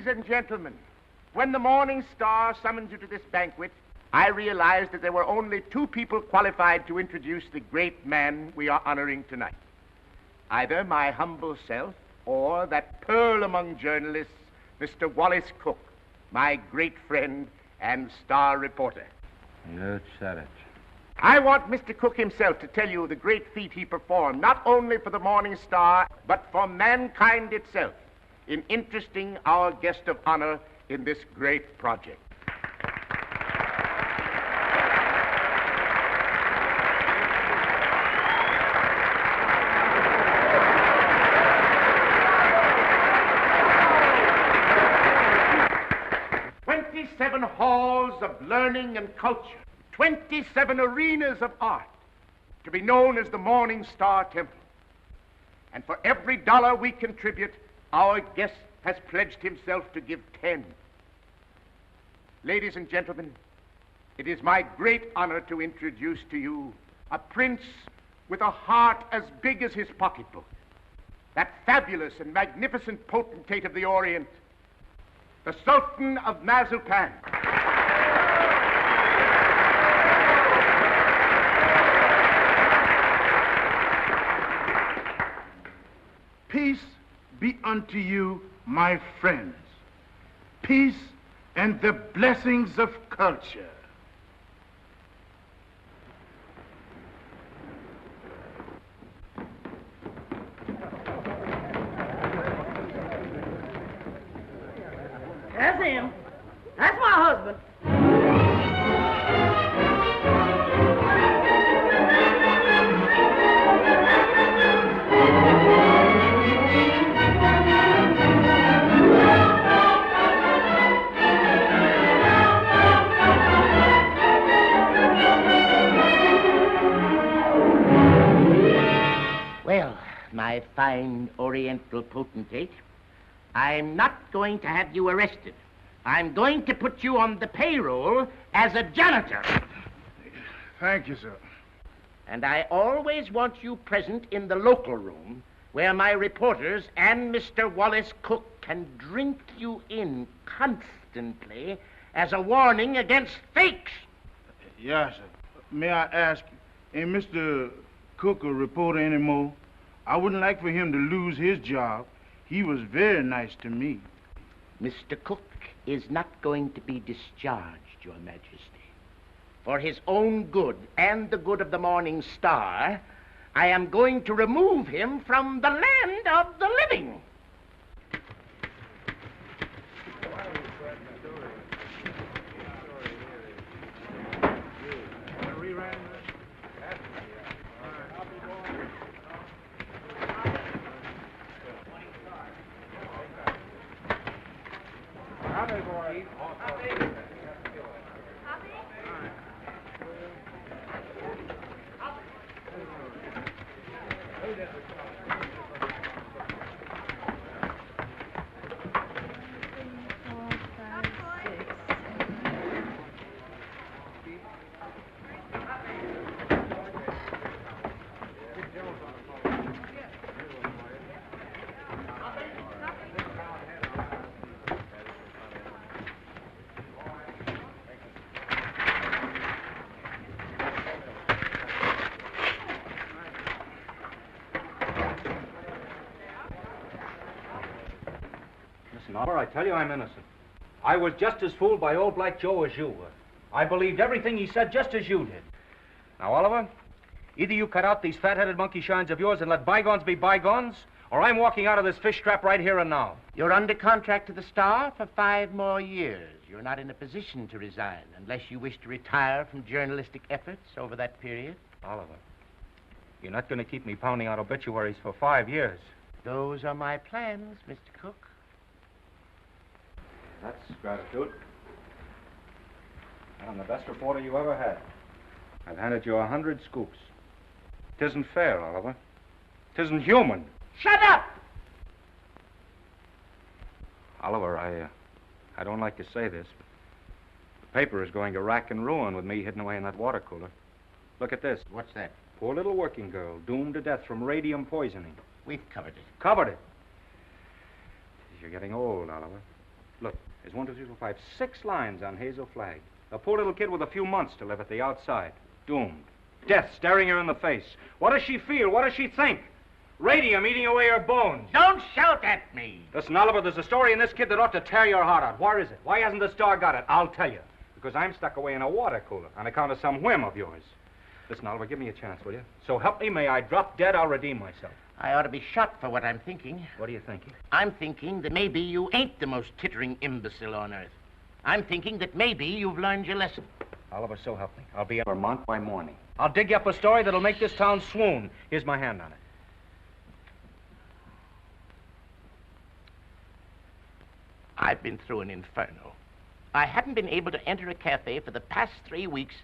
Ladies and gentlemen, when the Morning Star summoned you to this banquet, I realized that there were only two people qualified to introduce the great man we are honoring tonight. Either my humble self or that pearl among journalists, Mr. Wallace Cook, my great friend and star reporter. You said it. I want Mr. Cook himself to tell you the great feat he performed, not only for the Morning Star, but for mankind itself, in interesting our guest of honor in this great project. "27 halls of learning and culture, 27 arenas of art, to be known as the Morning Star Temple. And for every dollar we contribute, our guest has pledged himself to give 10. Ladies and gentlemen, it is my great honor to introduce to you a prince with a heart as big as his pocketbook, that fabulous and magnificent potentate of the Orient, the Sultan of Mazulpan. Peace be unto you, my friends. Peace and the blessings of culture. That's him. That's my husband. Well, my fine Oriental potentate, I'm not going to have you arrested. I'm going to put you on the payroll as a janitor. Thank you, sir. And I always want you present in the local room where my reporters and Mr. Wallace Cook can drink you in constantly as a warning against fakes. Yes, sir. May I ask, ain't Mr. Cook a reporter anymore? I wouldn't like for him to lose his job. He was very nice to me. Mr. Cook is not going to be discharged, Your Majesty. For his own good and the good of the Morning Star, I am going to remove him from the land of the living. Listen, Oliver, I tell you I'm innocent. I was just as fooled by old Black Joe as you were. I believed everything he said just as you did. Now, Oliver, either you cut out these fat-headed monkey shines of yours and let bygones be bygones, or I'm walking out of this fish trap right here and now. You're under contract to the Star for 5 more years. You're not in a position to resign unless you wish to retire from journalistic efforts over that period. Oliver, you're not going to keep me pounding out obituaries for 5 years. Those are my plans, Mr. Cook. That's gratitude. I'm the best reporter you ever had. I've handed you 100 scoops. Tisn't fair, Oliver. Tisn't human. Shut up! Oliver, I don't like to say this, but the paper is going to rack and ruin with me hidden away in that water cooler. Look at this. What's that? Poor little working girl, doomed to death from radium poisoning. We've covered it. Covered it. You're getting old, Oliver. Look, there's 1, 2, 3, 4, 5, 6 lines on Hazel Flagg. A poor little kid with a few months to live at the outside. Doomed. Death staring her in the face. What does she feel? What does she think? Radium eating away her bones. Don't shout at me. Listen, Oliver, there's a story in this kid that ought to tear your heart out. Where is it? Why hasn't the Star got it? I'll tell you. Because I'm stuck away in a water cooler on account of some whim of yours. Listen, Oliver, give me a chance, will you? So help me, may I drop dead, I'll redeem myself. I ought to be shot for what I'm thinking. What are you thinking? I'm thinking that maybe you ain't the most tittering imbecile on earth. I'm thinking that maybe you've learned your lesson. Oliver, so help me. I'll be in Vermont by morning. I'll dig you up a story that'll make this town swoon. Here's my hand on it. I've been through an inferno. I haven't been able to enter a cafe for the past 3 weeks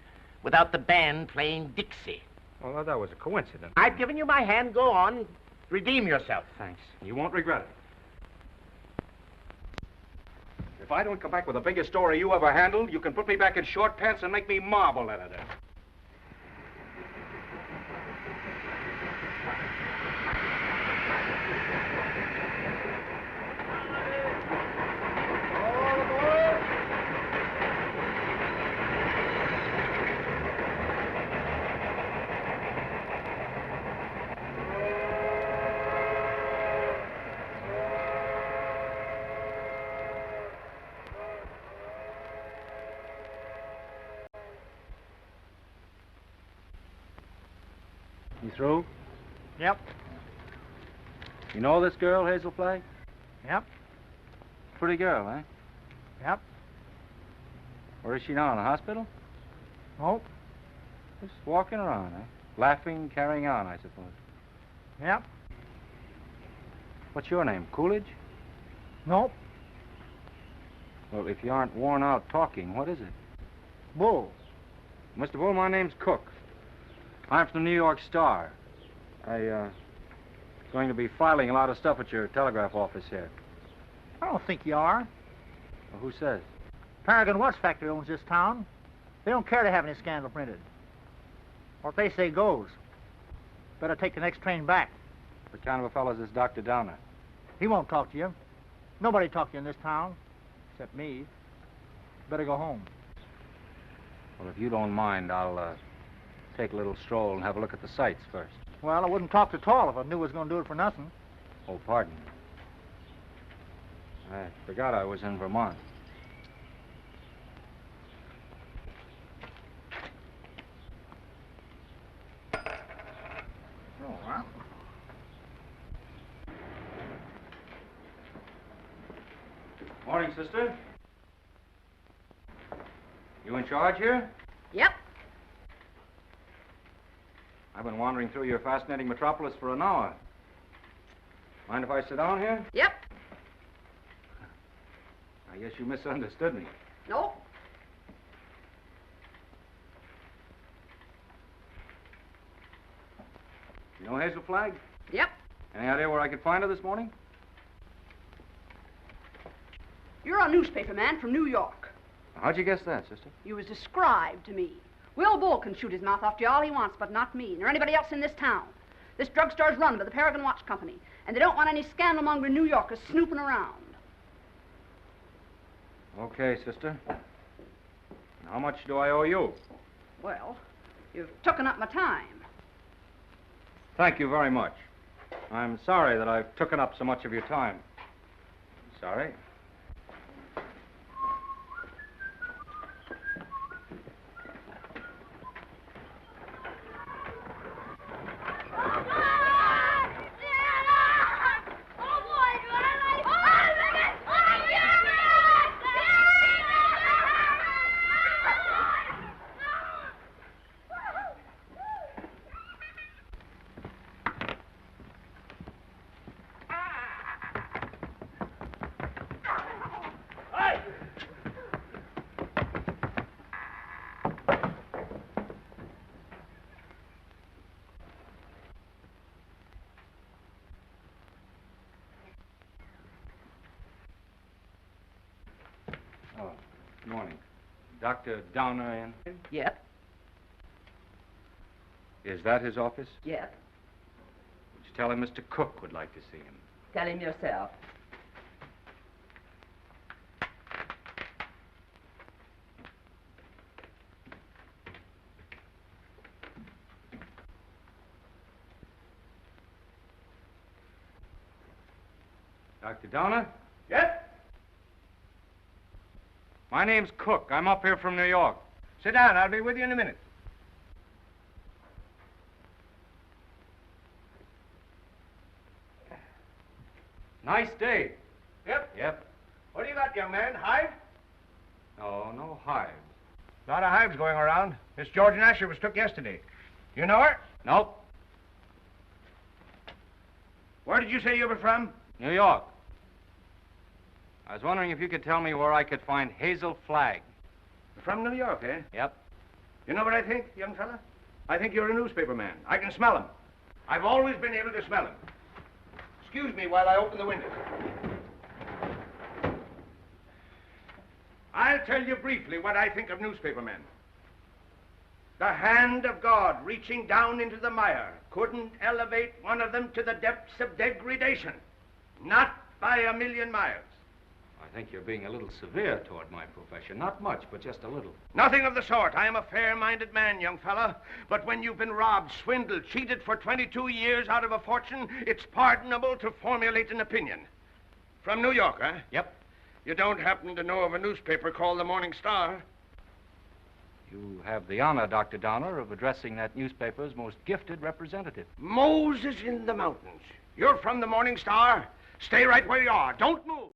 without the band playing Dixie. Well, that was a coincidence. I've given you my hand. Go on. Redeem yourself. Thanks. You won't regret it. If I don't come back with the biggest story you ever handled, you can put me back in short pants and make me marble editor. You through? Yep. You know this girl, Hazel Flagg? Yep. Pretty girl, eh? Yep. Where is she now, in the hospital? Nope. Just walking around, eh? Laughing, carrying on, I suppose. Yep. What's your name, Coolidge? Nope. Well, if you aren't worn out talking, what is it? Bull. Mr. Bull, my name's Cook. I'm from the New York Star. Going to be filing a lot of stuff at your telegraph office here. I don't think you are. Well, who says? Paragon Watch Factory owns this town. They don't care to have any scandal printed. What they say goes. Better take the next train back. What kind of a fellow is this Dr. Downer? He won't talk to you. Nobody talk to you in this town, except me. Better go home. Well, if you don't mind, I'll take a little stroll and have a look at the sights first. Well, I wouldn't talk at all if I knew I was going to do it for nothing. Oh, pardon me. I forgot I was in Vermont. Oh, well. Morning, sister. You in charge here? Yep. I've been wandering through your fascinating metropolis for an hour. Mind if I sit down here? Yep. I guess you misunderstood me. No. You know Hazel Flagg? Yep. Any idea where I could find her this morning? You're a newspaper man from New York. How'd you guess that, sister? You was described to me. Will Bull can shoot his mouth off to you all he wants, but not me, nor anybody else in this town. This drugstore's run by the Paragon Watch Company, and they don't want any scandal-mongering New Yorkers snooping around. Okay, sister. How much do I owe you? Well, you've taken up my time. Thank you very much. I'm sorry that I've taken up so much of your time. Sorry. Oh, good morning. Dr. Downer in? Yep. Is that his office? Yep. Would you tell him Mr. Cook would like to see him? Tell him yourself. Dr. Downer? Yes? My name's Cook. I'm up here from New York. Sit down. I'll be with you in a minute. Nice day. Yep. Yep. What do you got, young man? Hive? No hives. A lot of hives going around. Miss George Asher was took yesterday. You know her? Nope. Where did you say you were from? New York. I was wondering if you could tell me where I could find Hazel Flagg. From New York, eh? Yep. You know what I think, young fella? I think you're a newspaper man. I can smell him. I've always been able to smell him. Excuse me while I open the window. I'll tell you briefly what I think of newspaper men. The hand of God reaching down into the mire couldn't elevate one of them to the depths of degradation. Not by a million miles. I think you're being a little severe toward my profession. Not much, but just a little. Nothing of the sort. I am a fair-minded man, young fella. But when you've been robbed, swindled, cheated for 22 years out of a fortune, it's pardonable to formulate an opinion. From New York, eh? Yep. You don't happen to know of a newspaper called the Morning Star? You have the honor, Dr. Downer, of addressing that newspaper's most gifted representative. Moses in the mountains. You're from the Morning Star? Stay right where you are. Don't move.